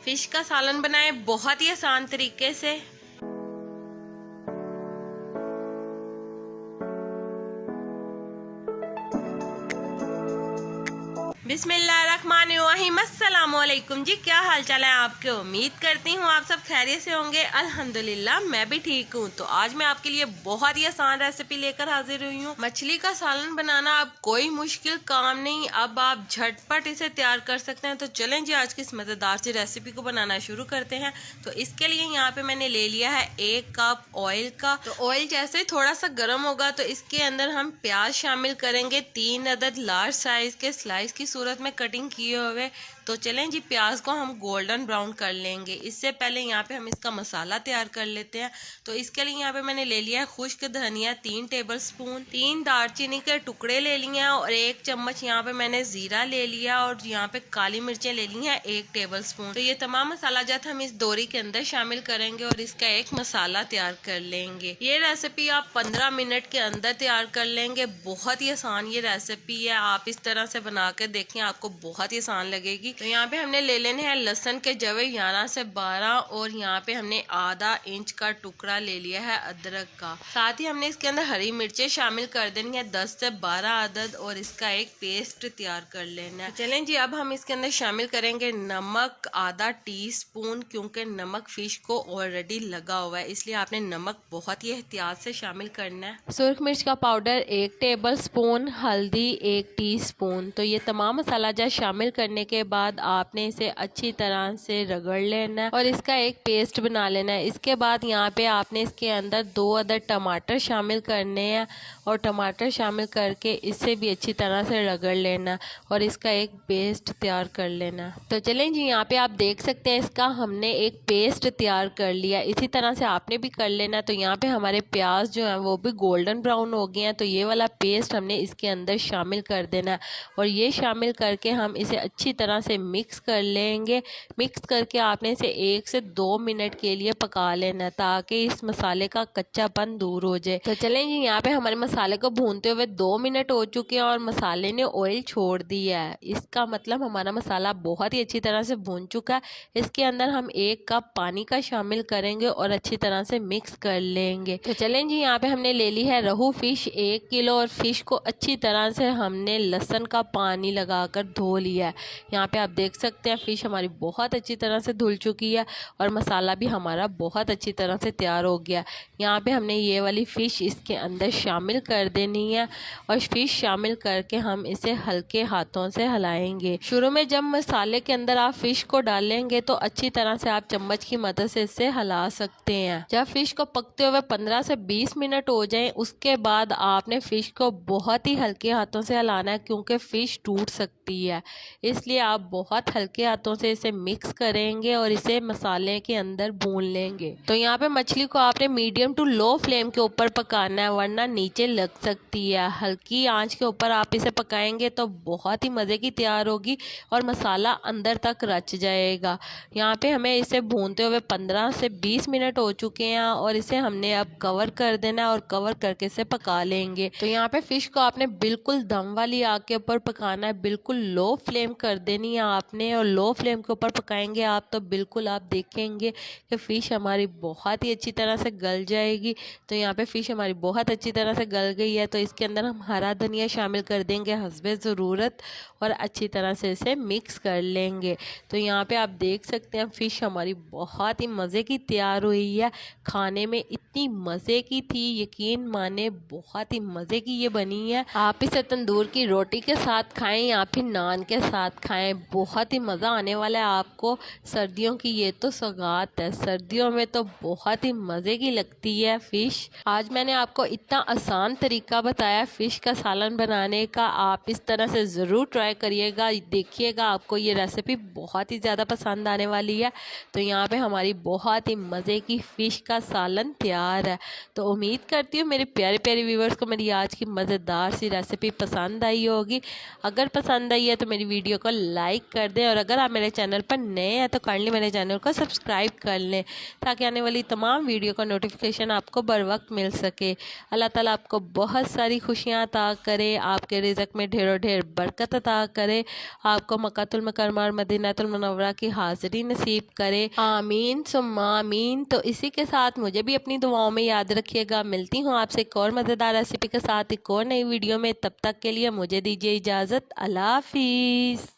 Fish का सालन बनाएं बहुत ही आसान तरीके से। बिस्मिल्लाहिर्रहमानिर्रहीम। अस्सलामुअलैकुम जी, क्या हाल चाल है आपके। उम्मीद करती हूँ आप सब खैरियत से होंगे। अल्हम्दुलिल्लाह मैं भी ठीक हूँ। तो आज मैं आपके लिए बहुत ही आसान रेसिपी लेकर हाजिर हुई हूँ। मछली का सालन बनाना अब कोई मुश्किल काम नहीं, अब आप झटपट इसे तैयार कर सकते हैं। तो चलें जी आज की इस मज़ेदार सी रेसिपी को बनाना शुरू करते हैं। तो इसके लिए यहाँ पे मैंने ले लिया है 1 कप ऑयल का। तो ऑयल जैसे थोड़ा सा गर्म होगा तो इसके अंदर हम प्याज शामिल करेंगे, 3 अदद लार्ज साइज के स्लाइस की सूरत में कटिंग किए हुए। तो चलें जी प्याज को हम गोल्डन ब्राउन कर लेंगे। इससे पहले यहाँ पे हम इसका मसाला तैयार कर लेते हैं। तो इसके लिए यहाँ पे मैंने ले लिया है खुश्क धनिया 3 टेबलस्पून, 3 दालचीनी के टुकड़े ले लिए हैं और 1 चम्मच यहाँ पे मैंने जीरा ले लिया और यहाँ पे काली मिर्चें ले ली हैं 1 टेबलस्पून। तो ये तमाम मसाला जात हम इस दोरी के अंदर शामिल करेंगे और इसका एक मसाला तैयार कर लेंगे। ये रेसिपी आप 15 मिनट के अंदर तैयार कर लेंगे। बहुत ही आसान ये रेसिपी है, आप इस तरह से बना कर देखें, आपको बहुत ही आसान लगेगी। तो यहाँ पे हमने ले लेने हैं लहसुन के जवे 11 से 12 और यहाँ पे हमने आधा इंच का टुकड़ा ले लिया है अदरक का। साथ ही हमने इसके अंदर हरी मिर्चें शामिल कर देनी है 10 से 12 अदद और इसका एक पेस्ट तैयार कर लेना है। चलें जी अब हम इसके अंदर शामिल करेंगे नमक आधा टीस्पून, क्योंकि नमक फिश को ऑलरेडी लगा हुआ है इसलिए आपने नमक बहुत ही एहतियात से शामिल करना है। सुर्ख मिर्च का पाउडर 1 टेबल स्पून, हल्दी 1 टीस्पून। तो ये तमाम मसाला जात शामिल करने के बाद आपने इसे अच्छी तरह से रगड़ लेना है और इसका एक पेस्ट बना लेना है। इसके बाद यहाँ पे आपने इसके अंदर 2 अदद टमाटर शामिल करने हैं और टमाटर शामिल करके इसे भी अच्छी तरह से रगड़ लेना और इसका एक पेस्ट तैयार कर लेना। तो चलें जी यहाँ पे आप देख सकते हैं इसका हमने एक पेस्ट तैयार कर लिया। इसी तरह से आपने भी कर लेना। तो यहाँ पे हमारे प्याज जो है वो भी गोल्डन ब्राउन हो गए हैं। तो ये वाला पेस्ट हमने इसके अंदर शामिल कर देना है और ये शामिल करके हम इसे अच्छी तरह से मिक्स कर लेंगे। मिक्स करके आपने इसे 1 से 2 मिनट के लिए पका लेना ताकि इस मसाले का कच्चापन दूर हो जाए। तो चलें जी यहाँ पे हमारे मसाले को भूनते हुए 2 मिनट हो चुके हैं और मसाले ने ऑयल छोड़ दिया है। इसका मतलब हमारा मसाला बहुत ही अच्छी तरह से भून चुका है। इसके अंदर हम 1 कप पानी का शामिल करेंगे और अच्छी तरह से मिक्स कर लेंगे। तो चलें जी यहाँ पे हमने ले ली है रहू फिश 1 किलो और फिश को अच्छी तरह से हमने लहसुन का पानी लगाकर धो लिया है। यहाँ पे आप देख सकते हैं फिश हमारी बहुत अच्छी तरह से धुल चुकी है और मसाला भी हमारा बहुत अच्छी तरह से तैयार हो गया। यहाँ पे हमने ये वाली फ़िश इसके अंदर शामिल कर देनी है और फिश शामिल करके हम इसे हल्के हाथों से हिलाएंगे। शुरू में जब मसाले के अंदर आप फिश को डालेंगे तो अच्छी तरह से आप चम्मच की मदद से इसे हिला सकते हैं। जब फिश को पकते हुए 15 से 20 मिनट हो जाएं उसके बाद आपने फिश को बहुत ही हल्के हाथों से हिलाना है, क्योंकि फिश टूट सकती है। इसलिए आप बहुत हल्के हाथों से इसे मिक्स करेंगे और इसे मसाले के अंदर भून लेंगे। तो यहाँ पे मछली को आपने मीडियम टू लो फ्लेम के ऊपर पकाना है, वरना नीचे लग सकती है। हल्की आंच के ऊपर आप इसे पकाएंगे तो बहुत ही मज़े की तैयार होगी और मसाला अंदर तक रच जाएगा। यहाँ पे हमें इसे भूनते हुए 15 से 20 मिनट हो चुके हैं और इसे हमने अब कवर कर देना है और कवर करके इसे पका लेंगे। तो यहाँ पे फिश को आपने बिल्कुल दम वाली आग के ऊपर पकाना है, बिल्कुल लो फ्लेम कर देनी है आपने और लो फ्लेम के ऊपर पकाएंगे आप तो बिल्कुल आप देखेंगे कि फ़िश हमारी बहुत ही अच्छी तरह से गल जाएगी। तो यहाँ पे फ़िश हमारी बहुत अच्छी तरह से गल गई है। तो इसके अंदर हम हरा धनिया शामिल कर देंगे हस्बे ज़रूरत और अच्छी तरह से इसे मिक्स कर लेंगे। तो यहाँ पे आप देख सकते हैं फ़िश हमारी बहुत ही मज़े की तैयार हुई है। खाने में इतनी मज़े की थी, यकीन माने बहुत ही मज़े की ये बनी है। आप इसे तंदूर की रोटी के साथ खाएं या फिर नान के साथ खाएं, बहुत ही मज़ा आने वाला है आपको। सर्दियों की ये तो सौगात है, सर्दियों में तो बहुत ही मज़े की लगती है फ़िश। आज मैंने आपको इतना आसान तरीका बताया फ़िश का सालन बनाने का, आप इस तरह से ज़रूर ट्राई करिएगा, देखिएगा आपको ये रेसिपी बहुत ही ज़्यादा पसंद आने वाली है। तो यहाँ पे हमारी बहुत ही मज़े की फ़िश का सालन तैयार है। तो उम्मीद करती हूँ मेरे प्यारे प्यारे व्यूवर्स को मेरी आज की मज़ेदार सी रेसिपी पसंद आई होगी। अगर पसंद आई है तो मेरी वीडियो को लाइक लाइक कर दें और अगर आप मेरे चैनल पर नए हैं तो काइंडली मेरे चैनल को सब्सक्राइब कर लें ताकि आने वाली तमाम वीडियो का नोटिफिकेशन आपको बर वक्त मिल सके। अल्लाह ताला आपको बहुत सारी खुशियाँ अता करे, आपके रिज़्क़ में ढेरों ढेर बरकत अता करे, आपको मक्कातुल मुकर्रमा और मदीनातुल मुनव्वरा की हाज़िरी नसीब करे। आमीन सुम्मा आमीन। तो इसी के साथ मुझे भी अपनी दुआओं में याद रखिएगा। मिलती हूँ आपसे एक और मज़ेदार रेसिपी के साथ एक और नई वीडियो में। तब तक के लिए मुझे दीजिए इजाज़त। अल्लाह हाफिज़।